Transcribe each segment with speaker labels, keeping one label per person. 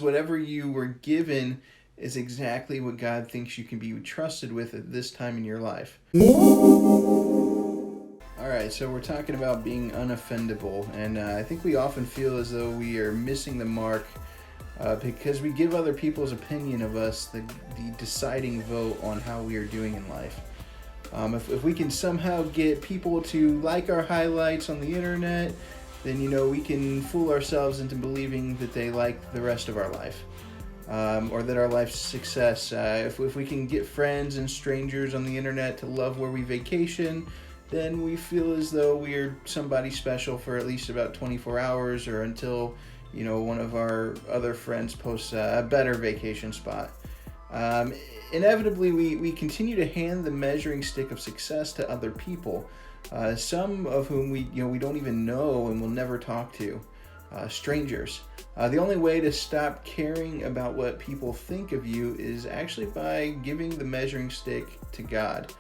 Speaker 1: Whatever you were given is exactly what God thinks you can be trusted with at this time in your life. All right, so we're talking about being unoffendable, and I think we often feel as though we are missing the mark because we give other people's opinion of us the deciding vote on how we are doing in life. If we can somehow get people to like our highlights on the internet, then we can fool ourselves into believing that they like the rest of our life, or that our life's success. If we can get friends and strangers on the internet to love where we vacation, then we feel as though we're somebody special for at least about 24 hours, or until one of our other friends posts a better vacation spot. Inevitably, we continue to hand the measuring stick of success to other people, some of whom we don't even know and will never talk to, strangers. The only way to stop caring about what people think of you is actually by giving the measuring stick to God.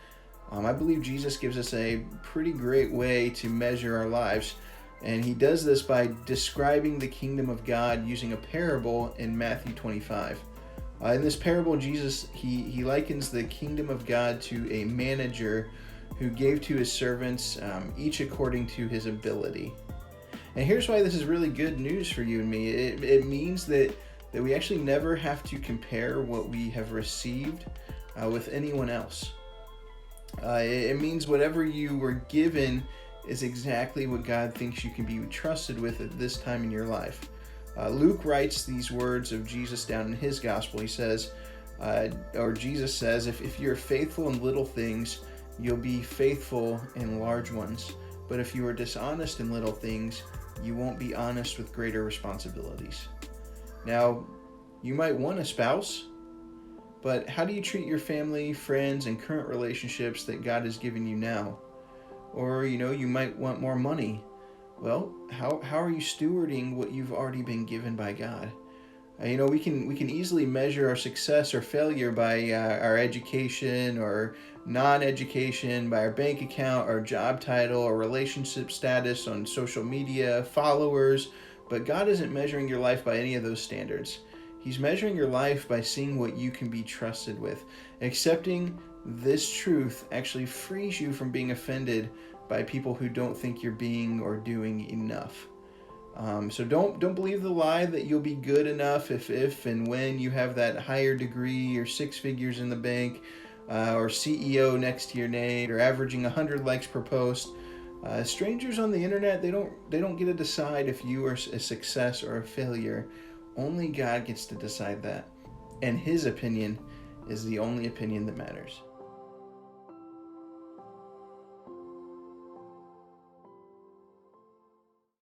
Speaker 1: I believe Jesus gives us a pretty great way to measure our lives, and he does this by describing the kingdom of God using a parable in Matthew 25. In this parable, Jesus he likens the kingdom of God to a manager who gave to his servants, each according to his ability. And here's why this is really good news for you and me. It means that we actually never have to compare what we have received with anyone else. It means whatever you were given is exactly what God thinks you can be trusted with at this time in your life. Luke writes these words of Jesus down in his gospel. He says, Jesus says, if you're faithful in little things, you'll be faithful in large ones. But if you are dishonest in little things, you won't be honest with greater responsibilities. Now, you might want a spouse, but how do you treat your family, friends, and current relationships that God has given you now? Or, you might want more money. Well, how are you stewarding what you've already been given by God? We can easily measure our success or failure by our education or non-education, by our bank account, our job title, our relationship status on social media, followers, but God isn't measuring your life by any of those standards. He's measuring your life by seeing what you can be trusted with. Accepting this truth actually frees you from being offended by people who don't think you're being or doing enough. So don't believe the lie that you'll be good enough if and when you have that higher degree or 6 figures in the bank, or CEO next to your name, or averaging 100 likes per post. Strangers on the internet, they don't get to decide if you are a success or a failure. Only God gets to decide that, and his opinion is the only opinion that matters.